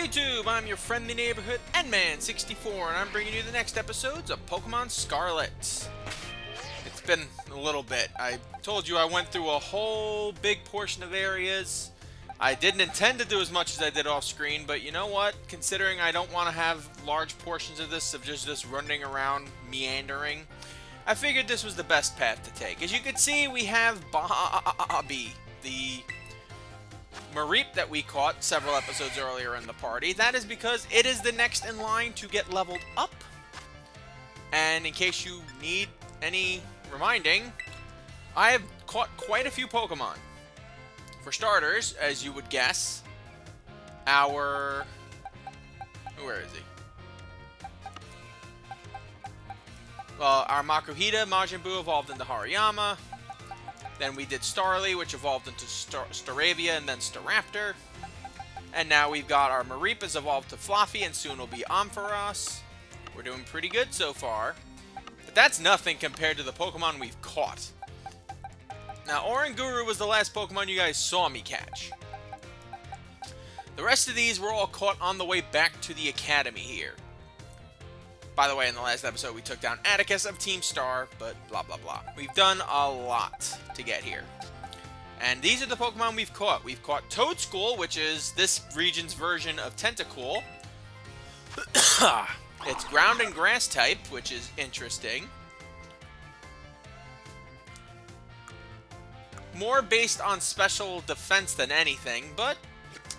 YouTube, I'm your friendly neighborhood Endman64, and I'm bringing you the next episodes of Pokemon Scarlet. It's been a little bit. I told you I went through a whole big portion of areas. I didn't intend to do as much as I did off screen, but you know what? Considering I don't want to have large portions of this of just running around meandering, I figured this was the best path to take. As you can see, we have Bobby, the Mareep that we caught several episodes earlier in the party. That is because it is the next in line to get leveled up. And in case you need any reminding, I have caught quite a few Pokemon. For starters, as you would guess, where is he? Well, our Makuhita, Majin Buu evolved into Hariyama. Then we did Starly, which evolved into Staravia and then Staraptor. And now we've got our Mareep has evolved to Fluffy, and soon will be Ampharos. We're doing pretty good so far. But that's nothing compared to the Pokemon we've caught. Now, Oranguru was the last Pokemon you guys saw me catch. The rest of these were all caught on the way back to the Academy here. By the way, in the last episode, we took down Atticus of Team Star, but blah, blah, blah. We've done a lot to get here. And these are the Pokemon we've caught. We've caught Toadschool, which is this region's version of Tentacool. It's ground and grass type, which is interesting. More based on special defense than anything, but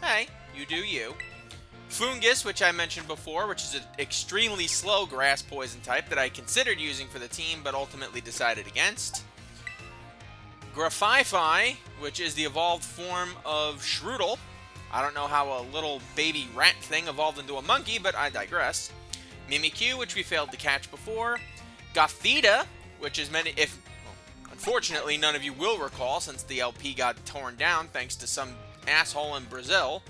hey, you do you. Fungus, which I mentioned before, which is an extremely slow grass poison type that I considered using for the team, but ultimately decided against. Grafify, which is the evolved form of Shroodle. I don't know how a little baby rat thing evolved into a monkey, but I digress. Mimikyu, which we failed to catch before. Gothita, which is unfortunately, none of you will recall since the LP got torn down thanks to some asshole in Brazil.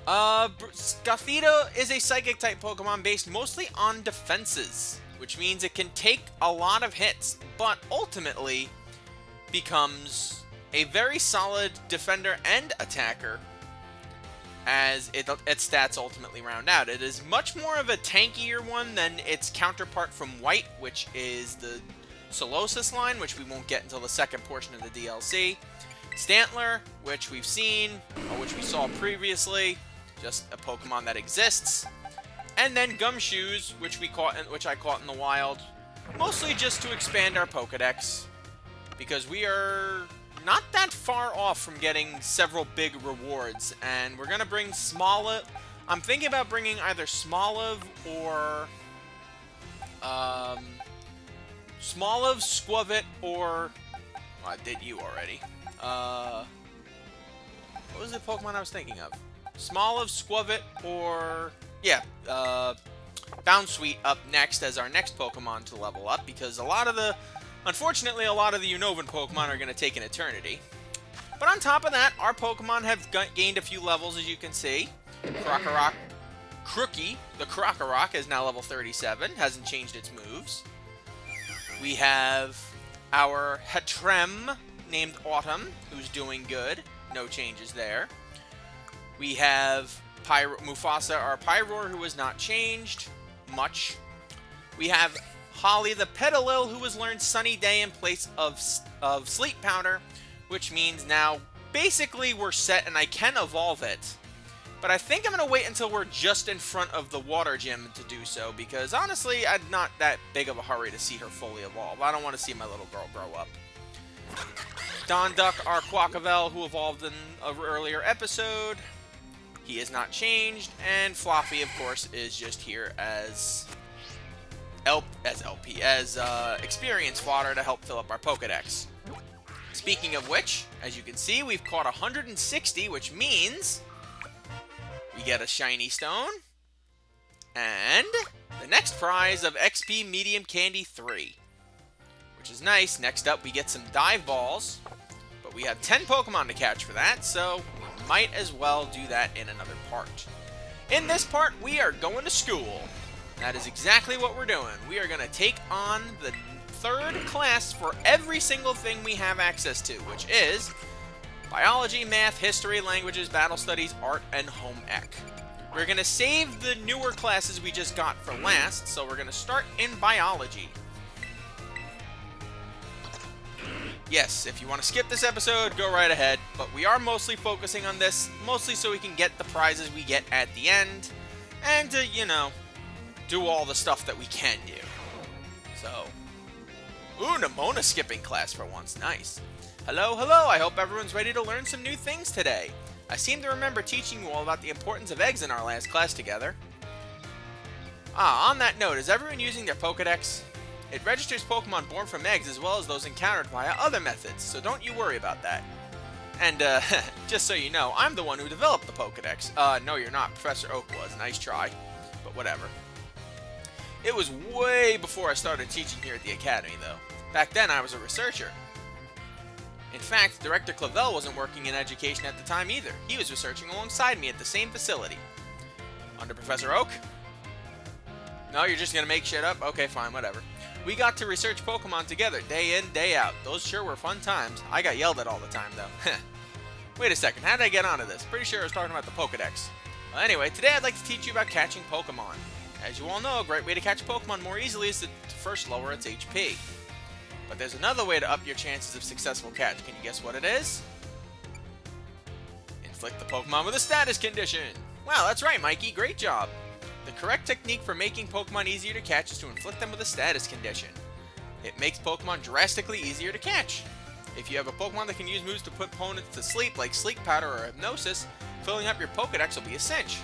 Gothita is a Psychic-type Pokemon based mostly on defenses, which means it can take a lot of hits, but ultimately becomes a very solid defender and attacker as its stats ultimately round out. It is much more of a tankier one than its counterpart from White, which is the Solosis line, which we won't get until the second portion of the DLC. Stantler, which we've seen, or which we saw previously, just a Pokemon that exists. And then Gumshoes, which I caught in the wild, mostly just to expand our Pokedex, because we are not that far off from getting several big rewards, and we're gonna bring Smoliv. I'm thinking about bringing either Smoliv or Smoliv, Squavit, or... Well, I did you already. What was the Pokemon I was thinking of? Smoliv, Squavit, or... Yeah, Bounsweet up next as our next Pokemon to level up, because unfortunately, a lot of the Unova Pokemon are going to take an eternity. But on top of that, our Pokemon have gained a few levels, as you can see. Crookie, the Krokorok, is now level 37, hasn't changed its moves. We have our Hetrem, named Autumn, who's doing good. No changes there. We have Mufasa, our Pyroar, who has not changed much. We have Holly the Petalil, who has learned Sunny Day in place of Sleep Powder, which means now basically we're set and I can evolve it. But I think I'm going to wait until we're just in front of the Water Gym to do so, because honestly, I'm not that big of a hurry to see her fully evolve. I don't want to see my little girl grow up. Donduck, our Quaquavel, who evolved in an earlier episode. He has not changed. And Floppy, of course, is just here as experience fodder to help fill up our Pokedex. Speaking of which, as you can see, we've caught 160, which means we get a shiny stone, and the next prize of XP Medium Candy 3, which is nice. Next up, we get some Dive Balls, but we have 10 Pokemon to catch for that, so we might as well do that in another part. In this part, we are going to school. That is exactly what we're doing. We are going to take on the third class for every single thing we have access to, which is biology, math, history, languages, battle studies, art, and home ec. We're going to save the newer classes we just got for last, so we're going to start in biology. Yes, if you want to skip this episode, go right ahead, but we are mostly focusing on this, mostly so we can get the prizes we get at the end, and to, you know, do all the stuff that we can do. So, ooh, Nimona skipping class for once, nice. Hello, hello, I hope everyone's ready to learn some new things today. I seem to remember teaching you all about the importance of eggs in our last class together. On that note, is everyone using their Pokédex? It registers Pokemon born from eggs as well as those encountered via other methods, so don't you worry about that. And, just so you know, I'm the one who developed the Pokédex. No you're not, Professor Oak was, nice try, but whatever. It was way before I started teaching here at the Academy, though. Back then, I was a researcher. In fact, Director Clavel wasn't working in education at the time either. He was researching alongside me at the same facility. Under Professor Oak? No, you're just gonna make shit up? Okay, fine, whatever. We got to research Pokemon together, day in, day out. Those sure were fun times. I got yelled at all the time, though. Wait a second, how did I get onto this? Pretty sure I was talking about the Pokedex. Well, anyway, today I'd like to teach you about catching Pokemon. As you all know, a great way to catch Pokemon more easily is to first lower its HP. But there's another way to up your chances of successful catch. Can you guess what it is? Inflict the Pokemon with a status condition. Wow, that's right, Mikey. Great job. The correct technique for making Pokemon easier to catch is to inflict them with a status condition. It makes Pokemon drastically easier to catch. If you have a Pokemon that can use moves to put opponents to sleep, like Sleep Powder or Hypnosis, filling up your Pokedex will be a cinch.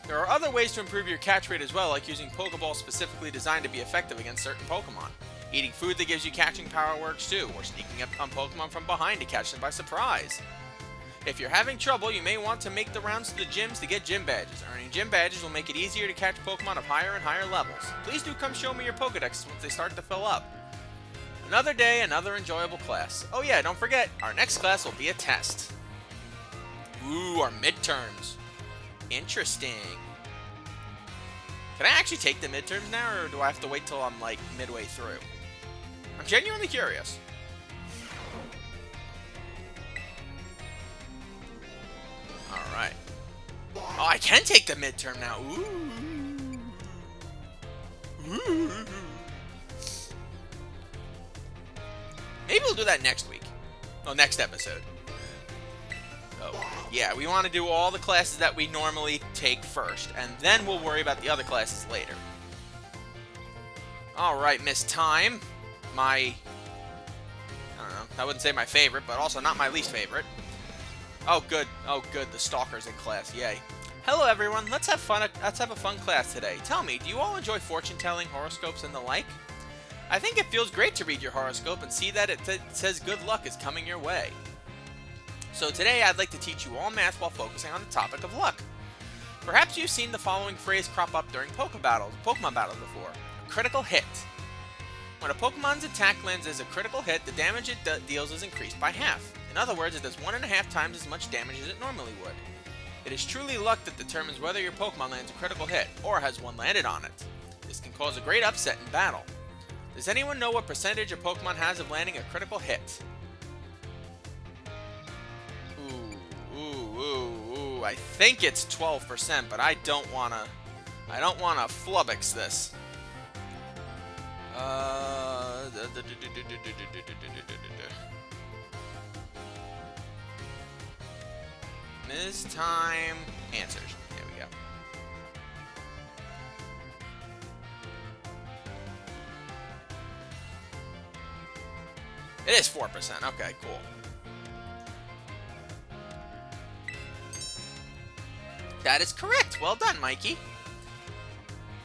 There are other ways to improve your catch rate as well, like using Pokeballs specifically designed to be effective against certain Pokemon. Eating food that gives you catching power works too, or sneaking up on Pokemon from behind to catch them by surprise. If you're having trouble, you may want to make the rounds to the gyms to get gym badges. Earning gym badges will make it easier to catch Pokemon of higher and higher levels. Please do come show me your Pokedex once they start to fill up. Another day, another enjoyable class. Oh yeah, don't forget, our next class will be a test. Ooh, our midterms. Interesting. Can I actually take the midterms now, or do I have to wait till I'm, like, midway through? I'm genuinely curious. Alright. Oh, I can take the midterm now. Ooh. Ooh. Maybe we'll do that next week. Oh, next episode. Oh, yeah, we want to do all the classes that we normally take first, and then we'll worry about the other classes later. Alright, Miss Time. I don't know, I wouldn't say my favorite, but also not my least favorite. Oh, good. Oh, good, the stalker's in class, yay. Hello, everyone. Let's have a fun class today. Tell me, do you all enjoy fortune-telling, horoscopes, and the like? I think it feels great to read your horoscope and see that it says good luck is coming your way. So today I'd like to teach you all math while focusing on the topic of luck. Perhaps you've seen the following phrase crop up during Pokemon battles before. A critical hit. When a Pokemon's attack lands as a critical hit, the damage it deals is increased by half. In other words, it does 1.5 times as much damage as it normally would. It is truly luck that determines whether your Pokemon lands a critical hit, or has one landed on it. This can cause a great upset in battle. Does anyone know what percentage a Pokemon has of landing a critical hit? Ooh, I think it's 12%, but I don't wanna flubbox this. Ms. Time answers. There we go. It is 4%. Okay, cool. That is correct. Well done, Mikey.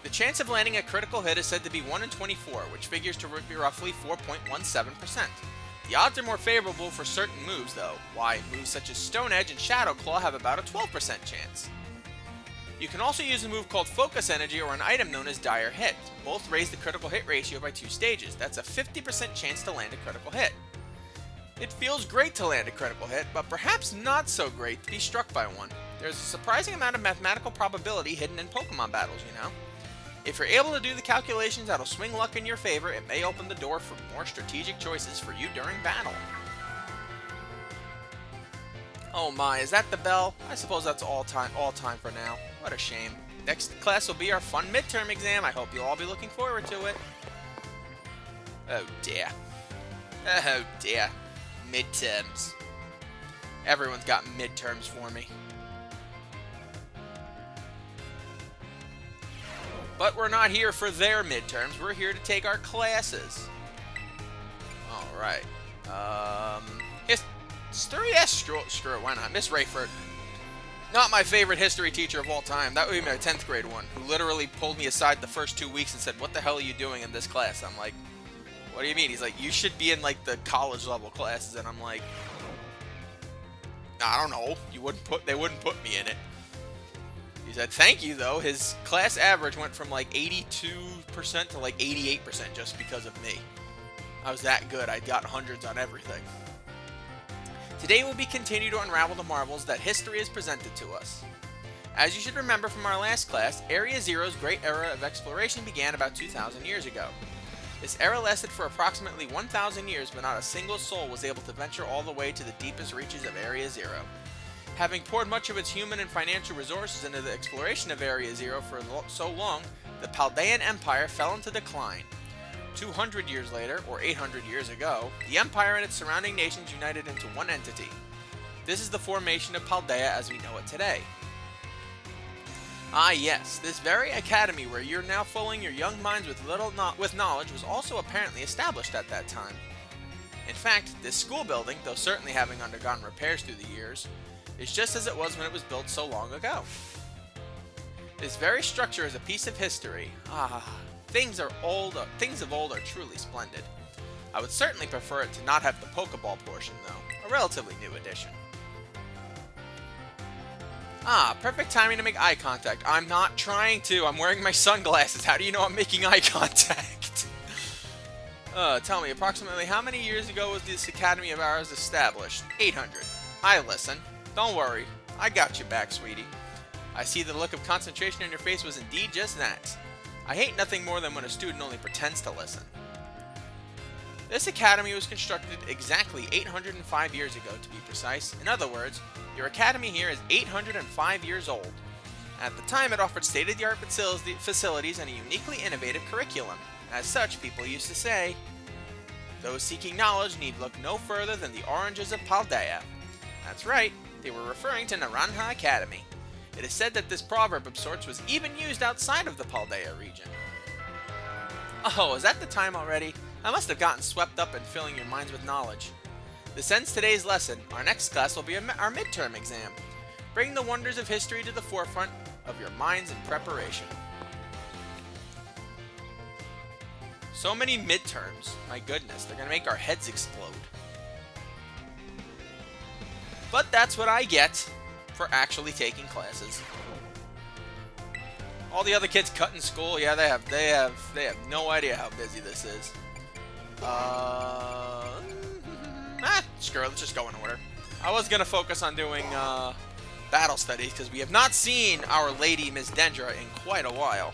The chance of landing a critical hit is said to be 1 in 24, which figures to be roughly 4.17%. The odds are more favorable for certain moves, though. Why, moves such as Stone Edge and Shadow Claw have about a 12% chance. You can also use a move called Focus Energy or an item known as Dire Hit. Both raise the critical hit ratio by 2 stages. That's a 50% chance to land a critical hit. It feels great to land a critical hit, but perhaps not so great to be struck by one. There's a surprising amount of mathematical probability hidden in Pokemon battles, you know? If you're able to do the calculations that'll swing luck in your favor, it may open the door for more strategic choices for you during battle. Oh my, is that the bell? I suppose that's all time for now. What a shame. Next class will be our fun midterm exam. I hope you'll all be looking forward to it. Oh dear. Oh dear. Midterms. Everyone's got midterms for me. But we're not here for their midterms. We're here to take our classes. Alright. History? Yes, screw it, why not? Miss Rayford. Not my favorite history teacher of all time. That would be my 10th grade one, who literally pulled me aside the first 2 weeks and said, "What the hell are you doing in this class?" I'm like, "What do you mean?" He's like, "You should be in, like, the college level classes." And I'm like, "I don't know. They wouldn't put me in it." He said, "Thank you, though." His class average went from, like, 82% to, like, 88% just because of me. I was that good. I got hundreds on everything. Today we'll be continuing to unravel the marvels that history has presented to us. As you should remember from our last class, Area Zero's great era of exploration began about 2,000 years ago. This era lasted for approximately 1,000 years, but not a single soul was able to venture all the way to the deepest reaches of Area Zero. Having poured much of its human and financial resources into the exploration of Area Zero for so long, the Paldean Empire fell into decline. 200 years later, or 800 years ago, the Empire and its surrounding nations united into one entity. This is the formation of Paldea as we know it today. Ah yes, this very academy where you're now filling your young minds with knowledge was also apparently established at that time. In fact, this school building, though certainly having undergone repairs through the years, is just as it was when it was built so long ago. This very structure is a piece of history. Things of old are truly splendid. I would certainly prefer it to not have the Pokeball portion, though. A relatively new addition. Perfect timing to make eye contact. I'm not trying to. I'm wearing my sunglasses. How do you know I'm making eye contact? Tell me, approximately how many years ago was this academy of ours established? 800. I listen. Don't worry. I got you back, sweetie. I see the look of concentration on your face was indeed just that. I hate nothing more than when a student only pretends to listen. This academy was constructed exactly 805 years ago, to be precise. In other words, your academy here is 805 years old. At the time, it offered state-of-the-art facilities and a uniquely innovative curriculum. As such, people used to say, "Those seeking knowledge need look no further than the oranges of Paldea." That's right, they were referring to Naranja Academy. It is said that this proverb of sorts was even used outside of the Paldea region. Oh, is that the time already? I must have gotten swept up in filling your minds with knowledge. This ends today's lesson. Our next class will be our midterm exam. Bring the wonders of history to the forefront of your minds in preparation. So many midterms. My goodness, they're going to make our heads explode. But that's what I get for actually taking classes. All the other kids cutting school, yeah, they have no idea how busy this is. Screw it, let's just go in order. I was gonna focus on doing battle studies because we have not seen our lady Miss Dendra in quite a while.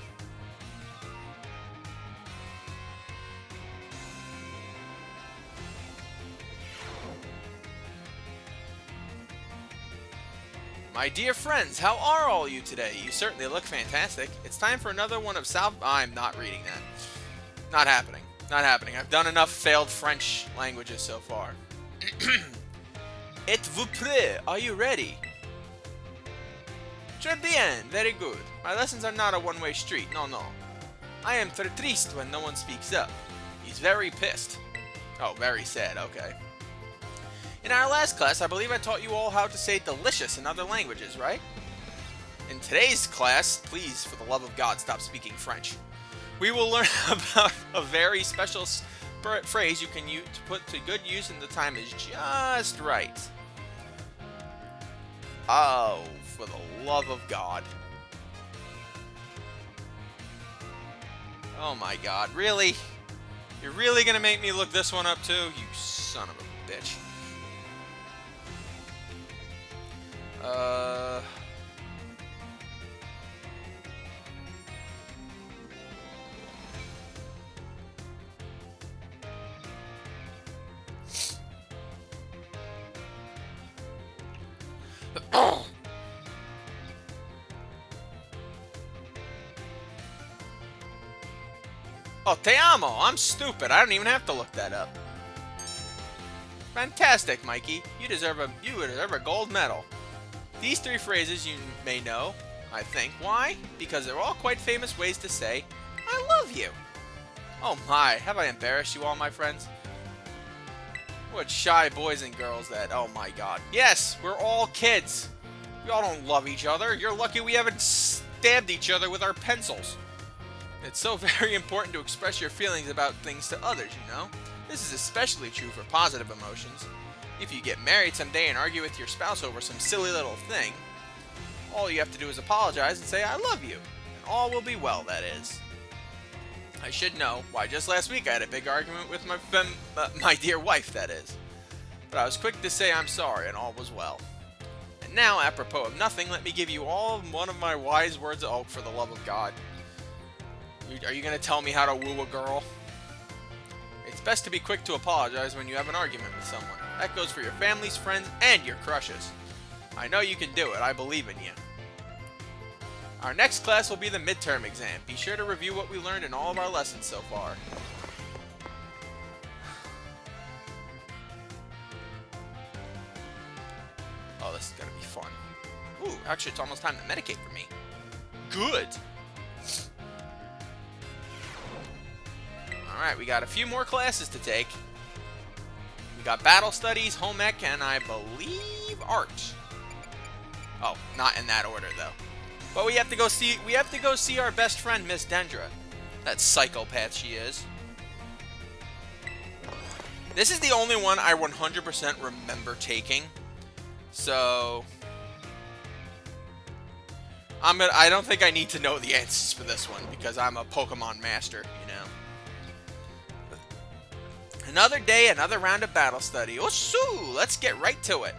My dear friends, how are all you today? You certainly look fantastic. It's time for another one of I'm not reading that. Not happening. Not happening. I've done enough failed French languages so far. Êtes-vous prêt? Are you ready? Très bien. Very good. My lessons are not a one-way street. No, no. I am très triste when no one speaks up. He's very pissed. Oh, very sad. Okay. In our last class, I believe I taught you all how to say delicious in other languages, right? In today's class, please, for the love of God, stop speaking French. We will learn about a very special phrase you can use to put to good use when the time is just right. Oh, for the love of God. Oh my God, really? You're really gonna make me look this one up too? You son of a bitch. Oh, te amo. I'm stupid. I don't even have to look that up. Fantastic, Mikey. You deserve a gold medal. These 3 phrases you may know, I think. Why? Because they're all quite famous ways to say, I love you. Oh my, have I embarrassed you all, my friends? What shy boys and girls that, oh my god. Yes, we're all kids. We all don't love each other. You're lucky we haven't stabbed each other with our pencils. It's so very important to express your feelings about things to others, you know? This is especially true for positive emotions. If you get married someday and argue with your spouse over some silly little thing, all you have to do is apologize and say, I love you. And all will be well, that is. I should know why just last week I had a big argument with my dear wife, that is. But I was quick to say I'm sorry and all was well. And now, apropos of nothing, let me give you all one of my wise words. Oh, for the love of God. Are you going to tell me how to woo a girl? It's best to be quick to apologize when you have an argument with someone. That goes for your families, friends, and your crushes. I know you can do it. I believe in you. Our next class will be the midterm exam. Be sure to review what we learned in all of our lessons so far. Oh, this is going to be fun. Ooh, actually, it's almost time to medicate for me. Good. Alright, we got a few more classes to take. We got battle studies, home ec, and I believe art. Oh, not in that order though. But we have to go see our best friend, Miss Dendra. That psychopath she is. This is the only one I 100% remember taking. So I don't think I need to know the answers for this one because I'm a Pokemon master, you know. Another day, another round of battle study. Oh, so let's get right to it.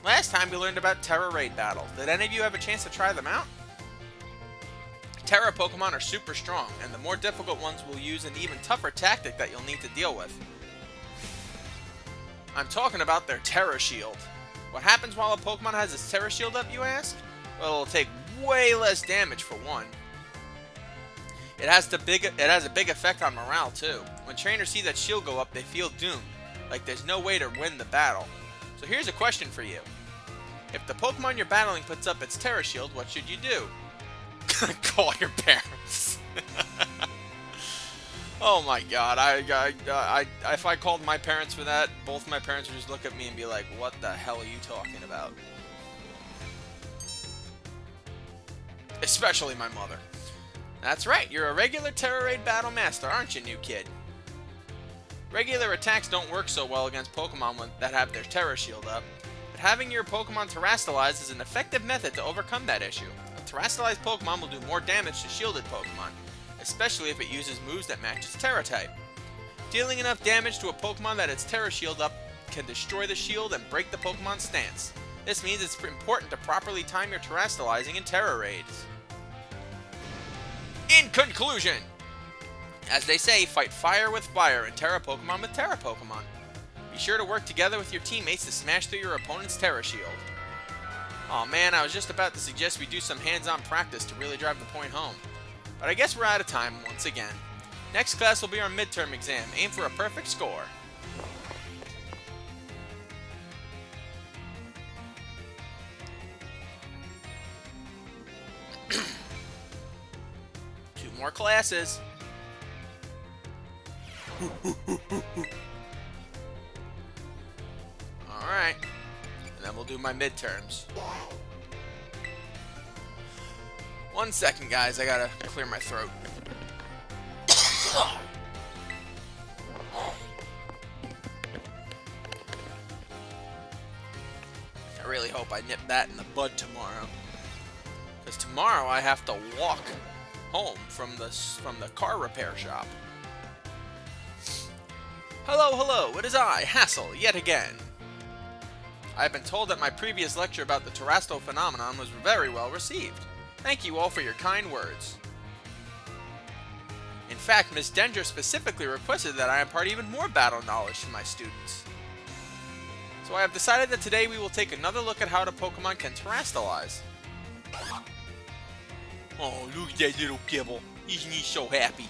Last time we learned about Terra Raid battles. Did any of you have a chance to try them out? Terra Pokemon are super strong, and the more difficult ones will use an even tougher tactic that you'll need to deal with. I'm talking about their Terra Shield. What happens while a Pokemon has its Terra Shield up, you ask? Well, it'll take way less damage for one. It has a big effect on morale too. When trainers see that shield go up, they feel doomed, like there's no way to win the battle. So here's a question for you. If the Pokemon you're battling puts up its Terra Shield, what should you do? Call your parents. Oh my god, if I called my parents for that, both my parents would just look at me and be like, what the hell are you talking about? Especially my mother. That's right, you're a regular Terra Raid battle master, aren't you, new kid? Regular attacks don't work so well against Pokemon that have their Terra Shield up, but having your Pokemon terastallized is an effective method to overcome that issue. A terastallized Pokemon will do more damage to shielded Pokemon, especially if it uses moves that match its Terra type. Dealing enough damage to a Pokemon that its Terra Shield up can destroy the shield and break the Pokemon's stance. This means it's important to properly time your terastallizing in Terra Raids. In conclusion, as they say, fight fire with fire and Terra Pokemon with Terra Pokemon. Be sure to work together with your teammates to smash through your opponent's Terra Shield. Aw man, I was just about to suggest we do some hands-on practice to really drive the point home. But I guess we're out of time once again. Next class will be our midterm exam. Aim for a perfect score. Two more classes. Alright. And then we'll do my midterms. 1 second, guys. I gotta clear my throat. I really hope I nip that in the bud tomorrow. Because tomorrow I have to walk home from the car repair shop. Hello, hello, it is I, Hassel, yet again. I have been told that my previous lecture about the Terrestrial phenomenon was very well received. Thank you all for your kind words. In fact, Miss Dendra specifically requested that I impart even more battle knowledge to my students. So I have decided that today we will take another look at how the Pokemon can terrestrialize. Oh, look at that little Gibble. Isn't he so happy?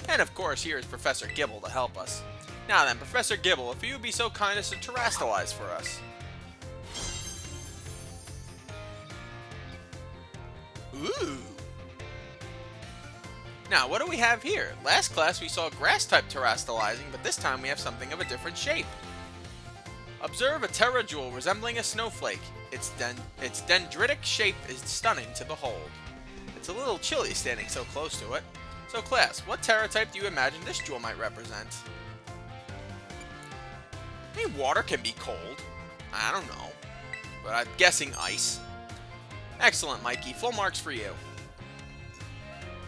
And of course, here is Professor Gibble to help us. Now then, Professor Gibble, if you would be so kind as to terrestrialize for us. Ooh. Now, what do we have here? Last class we saw grass-type terrestrializing, but this time we have something of a different shape. Observe a Terra Jewel resembling a snowflake. Its dendritic shape is stunning to behold. It's a little chilly standing so close to it. So class, what Terra type do you imagine this jewel might represent? Maybe water can be cold. I don't know. But I'm guessing ice. Excellent, Mikey. Full marks for you.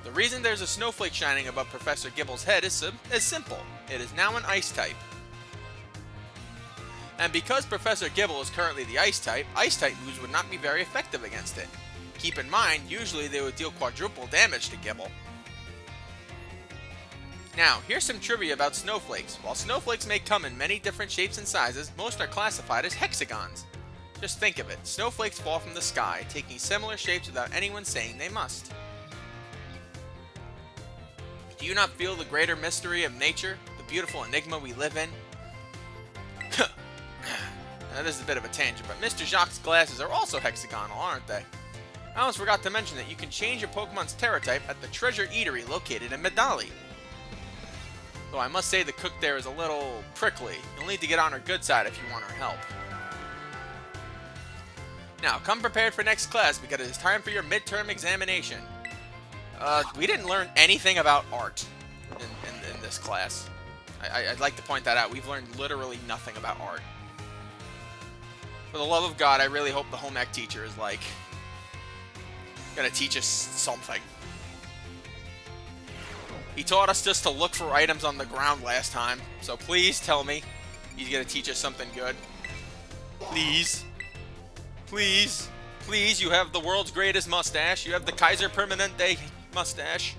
The reason there's a snowflake shining above Professor Gibble's head is simple. It is now an ice type. And because Professor Gibble is currently the ice type moves would not be very effective against it. Keep in mind, usually they would deal quadruple damage to Gibble. Now, here's some trivia about snowflakes. While snowflakes may come in many different shapes and sizes, most are classified as hexagons. Just think of it, snowflakes fall from the sky, taking similar shapes without anyone saying they must. Do you not feel the greater mystery of nature, the beautiful enigma we live in? Now, this is a bit of a tangent, but Mr. Jacques' glasses are also hexagonal, aren't they? I almost forgot to mention that you can change your Pokemon's Terra type at the Treasure Eatery located in Medali. Though I must say the cook there is a little prickly. You'll need to get on her good side if you want her help. Now, come prepared for next class because it is time for your midterm examination. We didn't learn anything about art in this class. I'd like to point that out. We've learned literally nothing about art. For the love of God, I really hope the home ec teacher is like gonna teach us something. He taught us just to look for items on the ground last time, so please tell me he's gonna teach us something good. Please. Please. Please, you have the world's greatest mustache. You have the Kaiser Permanente mustache.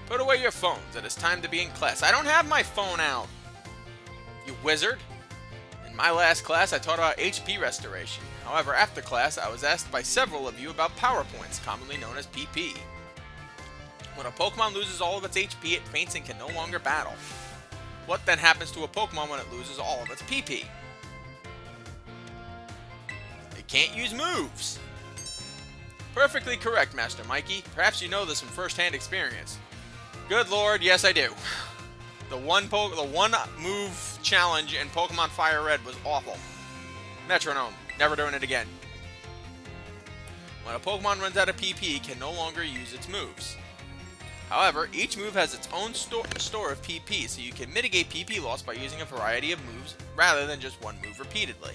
Put away your phones. It is time to be in class. I don't have my phone out, you wizard. In my last class, I taught about HP restoration. However, after class, I was asked by several of you about power points, commonly known as PP. When a Pokemon loses all of its HP, it faints and can no longer battle. What then happens to a Pokemon when it loses all of its PP? It can't use moves. Perfectly correct, Master Mikey. Perhaps you know this from first-hand experience. Good lord, yes I do. The one move challenge in Pokemon Fire Red was awful. Metronome, never doing it again. When a Pokemon runs out of PP, it can no longer use its moves. However, each move has its own store of PP, so you can mitigate PP loss by using a variety of moves rather than just one move repeatedly.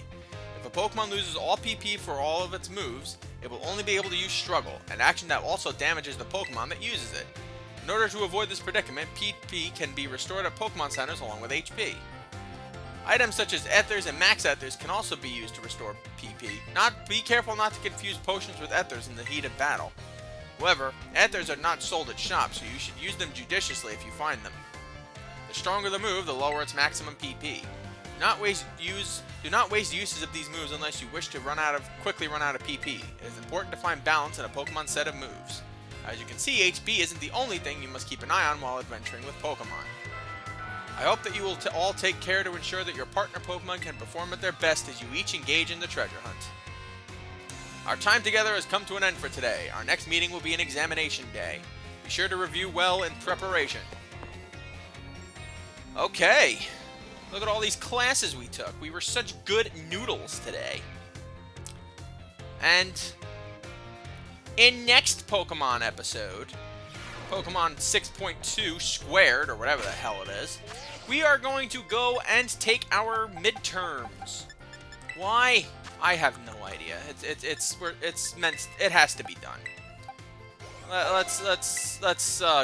If a Pokemon loses all PP for all of its moves, it will only be able to use Struggle, an action that also damages the Pokemon that uses it. In order to avoid this predicament, PP can be restored at Pokemon Centers along with HP. Items such as Ethers and Max Ethers can also be used to restore PP. Be careful not to confuse potions with Ethers in the heat of battle. However, Ethers are not sold at shops, so you should use them judiciously if you find them. The stronger the move, the lower its maximum PP. Do not waste uses of these moves unless you wish to quickly run out of PP. It is important to find balance in a Pokemon set of moves. As you can see, HP isn't the only thing you must keep an eye on while adventuring with Pokemon. I hope that you will all take care to ensure that your partner Pokemon can perform at their best as you each engage in the treasure hunt. Our time together has come to an end for today. Our next meeting will be an examination day. Be sure to review well in preparation. Okay. Look at all these classes we took. We were such good noodles today. And in next Pokemon episode, Pokemon 6.2 Squared, or whatever the hell it is, we are going to go and take our midterms. Why? I have no idea. It's meant. It has to be done. Let's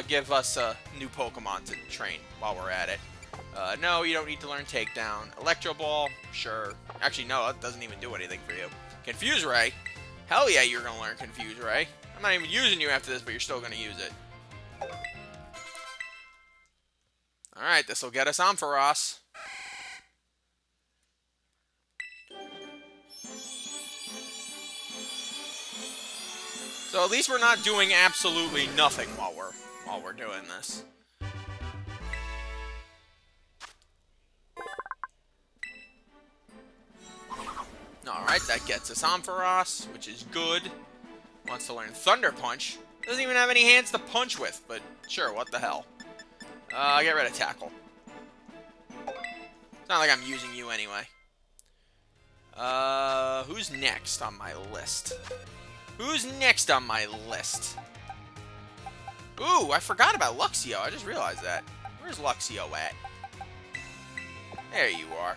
give us a new Pokemon to train while we're at it. No, you don't need to learn Takedown. Electro Ball, sure. Actually, no, that doesn't even do anything for you. Confuse Ray. Hell yeah, you're gonna learn Confuse Ray. I'm not even using you after this, but you're still gonna use it. Alright, this'll get us Ampharos. So at least we're not doing absolutely nothing while we're doing this. Alright, that gets us Ampharos, which is good. Wants to learn Thunder Punch. Doesn't even have any hands to punch with, but sure, what the hell. Get rid of Tackle. It's not like I'm using you anyway. Who's next on my list? Who's next on my list? Ooh, I forgot about Luxio. I just realized that. Where's Luxio at? There you are.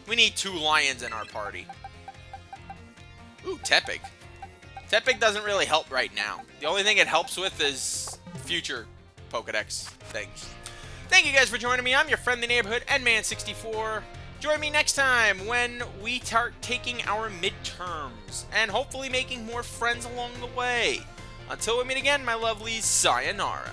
We need 2 lions in our party. Ooh, Tepig. Tepig doesn't really help right now. The only thing it helps with is future Pokedex things. Thank you guys for joining me. I'm your friendly neighborhood Endman64. Join me next time when we start taking our midterms and hopefully making more friends along the way. Until we meet again, my lovelies, sayonara.